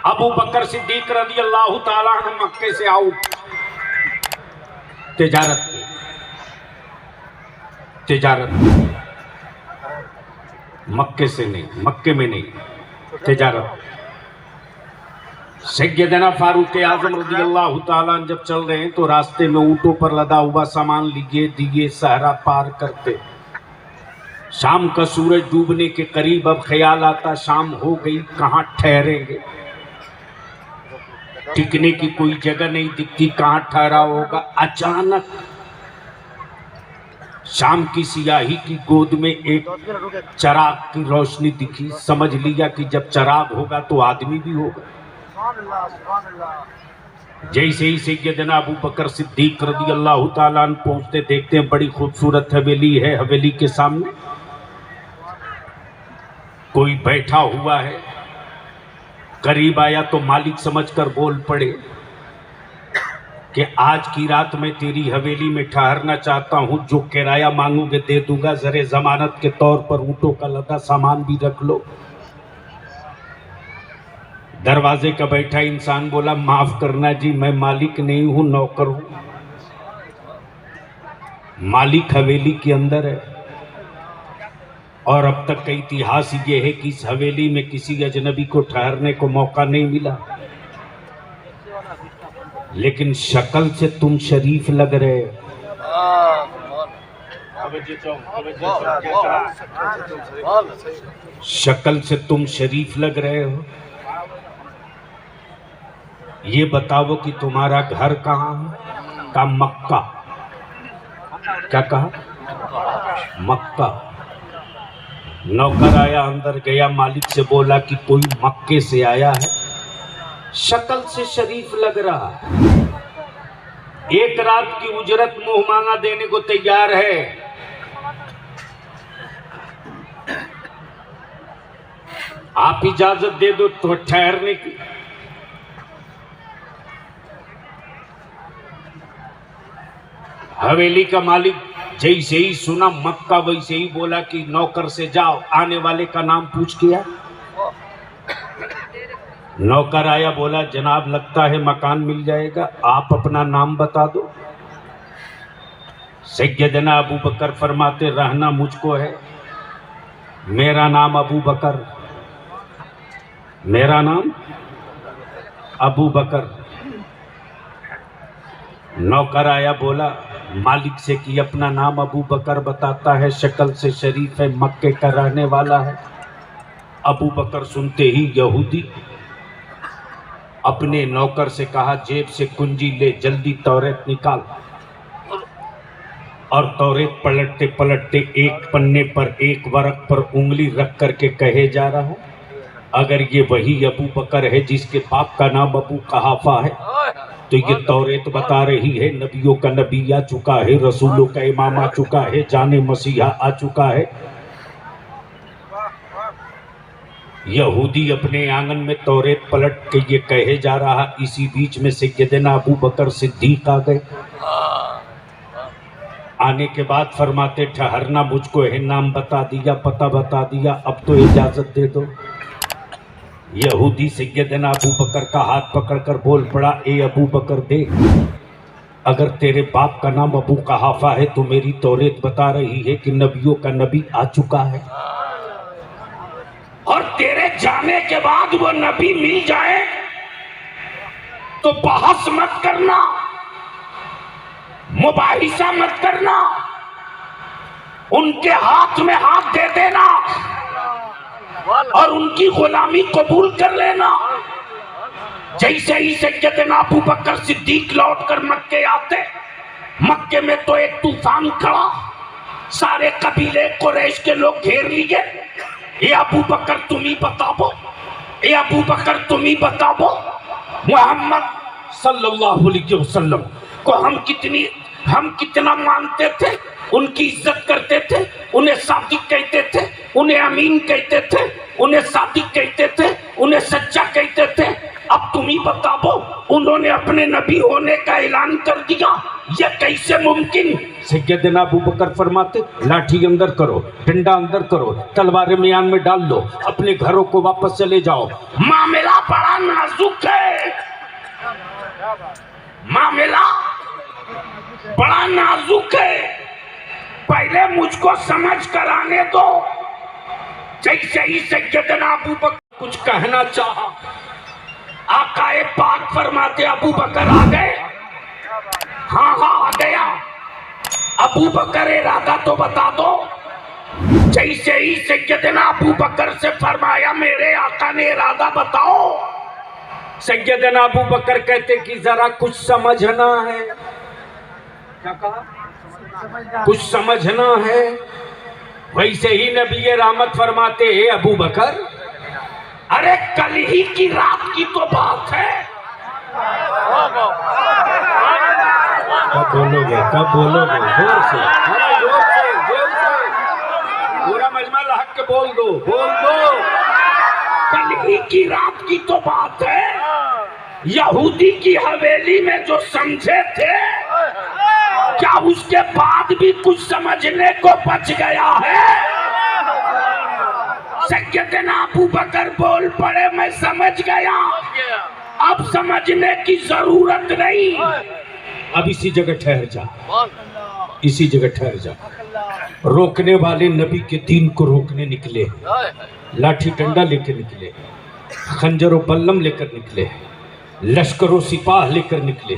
अबू बकर सिद्दीक रज़ी अल्लाह ताला अन्हु मक्के से आउट तिजारत मक्के से नहीं, मक्के में नहीं, तिजारत। सैयदना फारूक आज़म रज़ी अल्लाह ताला अन्हु जब चल रहे हैं तो रास्ते में ऊँटों पर लदा हुआ सामान लिए दिए सहरा पार करते। शाम का सूरज डूबने के करीब अब ख्याल आता शाम हो गई, कहाँ ठहरेंगे, टिकने की कोई जगह नहीं दिखती, कहाँ ठहरा होगा। अचानक शाम की सियाही की गोद में एक चराग की रोशनी दिखी। समझ लिया कि जब चराग होगा तो आदमी भी होगा। जैसे ही सैयदना अबू बकर सिद्दीक रज़ी अल्लाह ताला अन्हु पहुंचते देखते हैं बड़ी खूबसूरत हवेली है। हवेली के सामने कोई बैठा हुआ है। करीब आया तो मालिक समझकर बोल पड़े कि आज की रात मैं तेरी हवेली में ठहरना चाहता हूं, जो किराया मांगोगे दे दूंगा, जरे जमानत के तौर पर ऊँटों का लदा सामान भी रख लो। दरवाजे का बैठा इंसान बोला माफ करना जी, मैं मालिक नहीं हूं, नौकर हूं। मालिक हवेली के अंदर है और अब तक का इतिहास ये है कि इस हवेली में किसी अजनबी को ठहरने को मौका नहीं मिला। लेकिन शक्ल से तुम शरीफ लग रहे हो। शक्ल से तुम शरीफ लग रहे हो। ये बताओ कि तुम्हारा घर कहाँ है? का मक्का। क्या कहा? मक्का। नौकर आया, अंदर गया, मालिक से बोला कि कोई मक्के से आया है, शक्ल से शरीफ लग रहा है, एक रात की उजरत मुंह मांगा देने को तैयार है। आप इजाजत दे दो तो ठहरने की। हवेली का मालिक जैसे ही सुना मक्का वैसे ही बोला कि नौकर से जाओ, आने वाले का नाम पूछ किया। नौकर आया, बोला जनाब लगता है मकान मिल जाएगा, आप अपना नाम बता दो। सैयदना अबू बकर फरमाते रहना मुझको है, मेरा नाम अबू बकर, मेरा नाम अबू बकर। नौकर आया, बोला मालिक से कि अपना नाम अबू बकर बताता है, शक्ल से शरीफ है, मक्के का रहने वाला है। अबू बकर सुनते ही यहूदी अपने नौकर से कहा जेब से कुंजी ले, जल्दी तौरेत निकाल। और तौरेत पलटते पलटते एक पन्ने पर एक वरक पर उंगली रख करके कहे जा रहा है अगर ये वही अबू बकर है जिसके बाप का नाम अबू कहाफा है तो ये तौरेत बता रही है नबियों का नबी आ चुका है, रसूलों का इमाम आ चुका है, जाने मसीहा आ चुका है। यहूदी अपने आंगन में तौरेत पलट के ये कहे जा रहा, इसी बीच में सैयदना अबू बकर सिद्दीक आ गए। आने के बाद फरमाते ठहरना मुझको है, नाम बता दिया, पता बता दिया, अब तो इजाजत दे दो। यहूदी सैयदना अबू बकर का हाथ पकड़कर बोल पड़ा, ए अबू बकर देख, अगर तेरे बाप का नाम अबू कहाफा है तो मेरी तौरेत बता रही है कि नबियों का नबी आ चुका है, और तेरे जाने के बाद वो नबी मिल जाए तो बहस मत करना, मुबाहिसा मत करना, उनके हाथ में हाथ दे देना और उनकी गुलामी कबूल कर लेना। जैसे ही सैयदना अबू बकर सिद्दीक लौटकर मक्के आते, मक्के में तो एक तूफान खड़ा, सारे कबीले कुरैश के लोग घेर लिए। ये अबू बकर तुम ही बताओ, ये अबू बकर तुम ही बताओ, मोहम्मद सल्लल्लाहु अलैहि वसल्लम को हम कितना मानते थे, उनकी इज्जत करते थे, उन्हें सादिक कहते थे, उन्हें अमीन कहते थे, उन्हें सादिक कहते थे, उन्हें सच्चा कहते थे। अब तुम ही बताओ, उन्होंने अपने नबी होने का ऐलान कर दिया, ये कैसे मुमकिन? सैयदना अबू बकर फरमाते लाठी अंदर करो, डंडा अंदर करो, तलवार म्यान में डाल लो, अपने घरों को वापस चले जाओ। मामला बड़ा नाजुक नाजुक है, मामला बड़ा नाजुक है। पहले मुझको समझ कर आने दो। जैसे ही सैयदना अबू बकर कुछ कहना चाहा, आकाए पाक फरमाते अबू बकर आ गए। हाँ हाँ आ गया। अबू बकर इरादा तो बता दो। जैसे ही सैयदना अबू बकर से फरमाया मेरे आका ने इरादा बताओ, सैयदना अबू बकर कहते कि जरा कुछ समझना है। क्या कहा? कुछ समझना है। वैसे ही नबी रहमत फरमाते हैं अबू बकर, अरे कल ही की रात की तो बात है। कब बोलोगे, कब बोलोगे? जोर से, अरे जोर से, जोर से, पूरा मजमा हक के बोल दो, बोल दो। कल ही की रात की तो बात है। यहूदी की हवेली में जो समझे थे, क्या उसके बाद भी कुछ समझने को बच गया है? सैयदना अबू बकर बोल पड़े, मैं समझ गया, अब समझने की जरूरत नहीं। अब इसी जगह ठहर जा, इसी जगह ठहर जा। रोकने वाले नबी के दीन को रोकने निकले, लाठी डंडा लेकर निकले, खंजर और बल्लम लेकर निकले, लश्करों सिपाह लेकर निकले।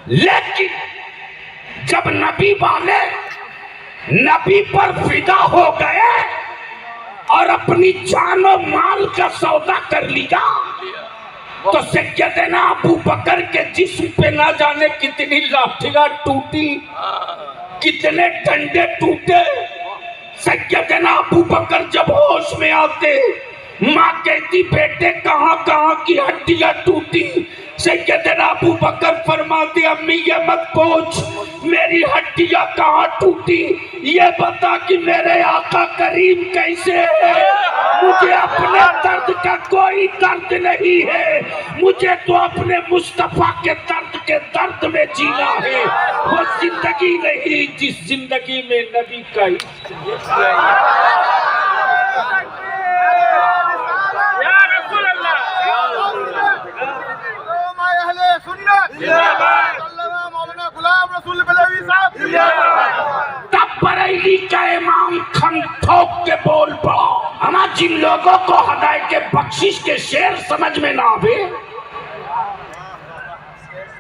लेकिन जब नबी वाले नबी पर फिदा हो गए और अपनी जान और माल का सौदा कर लिया, तो सैयदना अबू बकर के जिस्म पे ना जाने कितनी लाठियां टूटी, कितने डंडे टूटे। सैयदना अबू बकर जब होश में आते, माँ कहती बेटे कहाँ कहाँ की हड्डियां टूटी। सैयदना अबू बकर फरमाते अम्मी ये मत पूछ मेरी हड्डियां कहाँ टूटी, ये बता कि मेरे आका करीम कैसे है। मुझे अपने दर्द का कोई दर्द नहीं है, मुझे तो अपने मुस्तफा के दर्द में जीना है। वो जिंदगी नहीं जिस जिंदगी में नबी का इश्क है। तब बरेली का इमाम खम ठोक के बोल पड़ा, हमारे जिन लोगों को हदायत के बख्शिश के शेर समझ में ना आवे,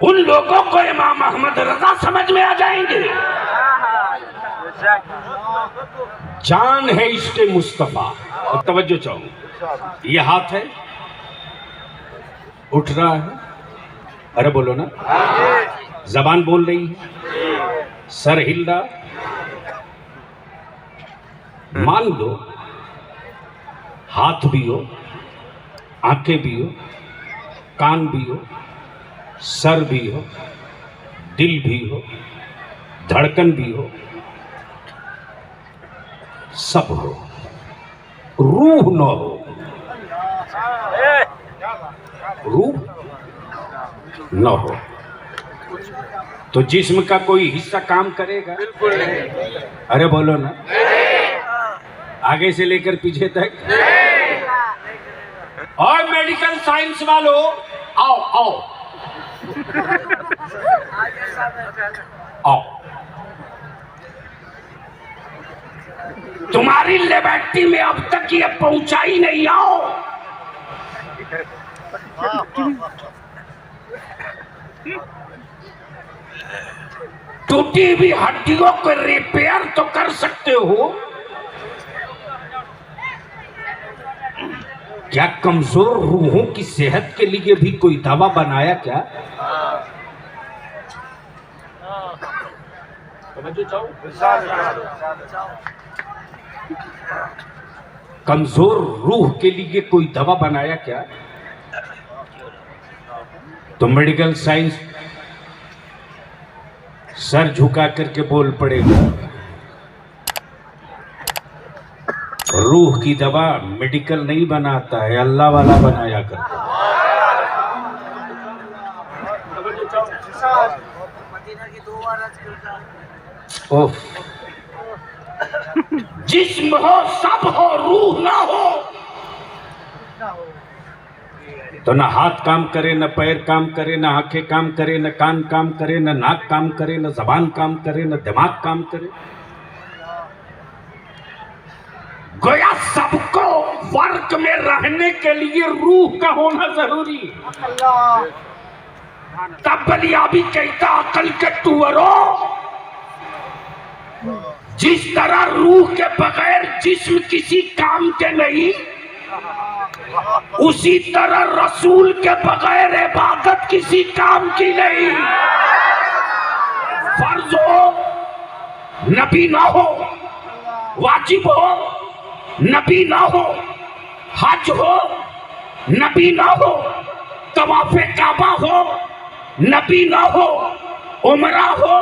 उन लोगों को इमाम अहमद रजा समझ में आ जाएंगे। जान है इश्क़ मुस्तफा। और तवज्जो चाहो, ये हाथ है, उठ रहा है, अरे बोलो ना, जबान बोल रही है, सर हिल रहा, मान लो हाथ भी हो, आंखें भी हो, कान भी हो, सर भी हो, दिल भी हो, धड़कन भी हो, सब हो, रूह न हो। रूह न हो तो जिस्म का कोई हिस्सा काम करेगा? अरे बोलो ना, आगे से लेकर पीछे तक। और मेडिकल साइंस वालों आओ आओ आओ, तुम्हारी लेबोरेटरी में अब तक ये पहुंचा ही नहीं। आओ टूटी हुई हड्डियों को रिपेयर तो कर सकते हो, क्या कमजोर रूहों की सेहत के लिए भी कोई दवा बनाया क्या? कमजोर रूह के लिए कोई दवा बनाया क्या? तो मेडिकल साइंस सर झुका करके बोल पड़ेगा, रूह की दवा मेडिकल नहीं बनाता है, अल्लाह वाला बनाया करता है। ओह, जिस्म हो सब हो, रूह ना हो। तो न हाथ काम करे, न पैर काम करे, न आंखें काम करे, न कान काम करे, न नाक काम करे, न जबान काम करे, न दिमाग काम करे। गोया सबको वर्ग में रहने के लिए रूह का होना जरूरी है। तब बलिया भी कहता अकल के टूवरो, जिस तरह रूह के बगैर जिस्म किसी काम के नहीं, उसी तरह रसूल के बगैर इबादत किसी काम की नहीं। फर्ज हो नबी ना हो, वाजिब हो नबी ना हो, हज हो नबी ना हो, तवाफे काबा हो नबी ना हो, उमरा हो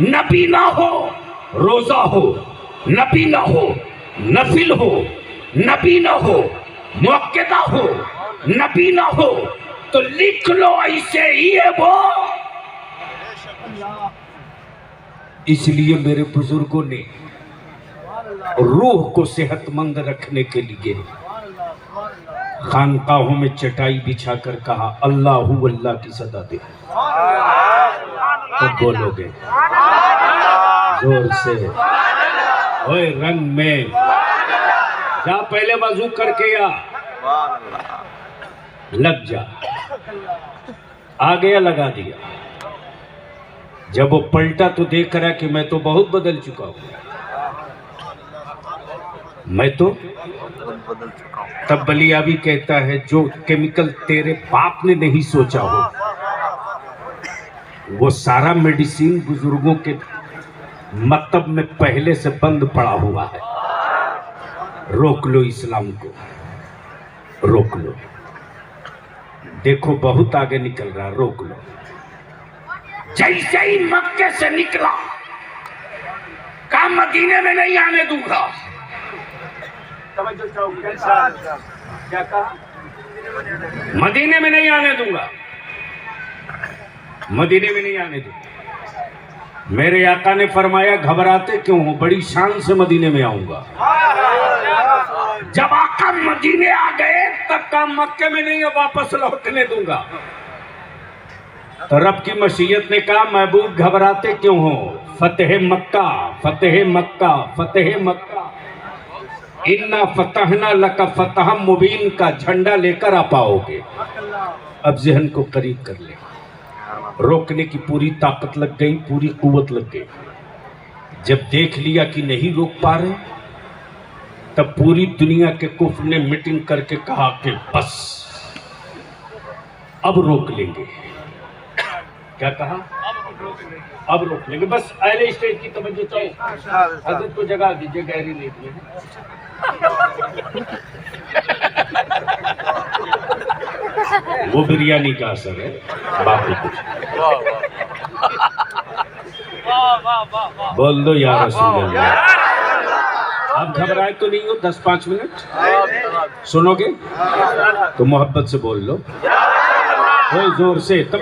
नबी ना हो, रोजा हो नबी ना हो, नफिल हो नबी ना हो, मुअक्कदा हो नबी ना हो, तो लिख लो ऐसे ही है वो। इसलिए मेरे बुजुर्गों ने रूह को सेहतमंद रखने के लिए खानकाहों में चटाई बिछाकर कहा अल्लाहू अल्लाह की सदा दे। तो बोलोगे जोर से, ओए रंग में जा, पहले वजू करके आ, लग जा। आ गया, लगा दिया। जब वो पलटा तो देख रहा कि मैं तो बहुत बदल चुका हूं, मैं तो बदल चुका हूं। तब बलिया भी कहता है जो केमिकल तेरे बाप ने नहीं सोचा हो, वो सारा मेडिसिन बुजुर्गों के मतलब में पहले से बंद पड़ा हुआ है। रोक लो इस्लाम को, रोक लो। देखो बहुत आगे निकल रहा, रोक लो। जैसे ही मक्के से निकला कहा मदीने में नहीं आने दूंगा। क्या कहा? मदीने में नहीं आने दूंगा, मदीने में नहीं आने दूंगा। मेरे आका ने फरमाया घबराते क्यों हो, बड़ी शान से मदीने में आऊंगा। जब आका मदीने आ गए तब कहा मक्के में नहीं, वापस लौटने दूंगा। तो रब की मशीयत ने कहा महबूब घबराते क्यों हो, फतेह मक्का फतेह मक्का फतेह मक्का, इन्ना फतहना लका फतह मुबीन का झंडा लेकर आ पाओगे। अब जहन को करीब कर ले। रोकने की पूरी ताकत लग गई, पूरी कुव्वत लग गई। जब देख लिया कि नहीं रोक पा रहे, तब पूरी दुनिया के कुफ्र ने मीटिंग करके कहा कि बस अब रोक लेंगे। क्या कहा? अब रोक लेंगे, बस अहले स्टेज की तवज्जो चाहिए। हजरत को जगा दीजिए, गहरी नींद में। वो बिरयानी का असर है, बाकी कुछ। बोल दो या रसूल अल्लाह। अब घबराए तो नहीं हो, 10-5 मिनट सुनोगे तो मोहब्बत से बोल लो, जोर से। तब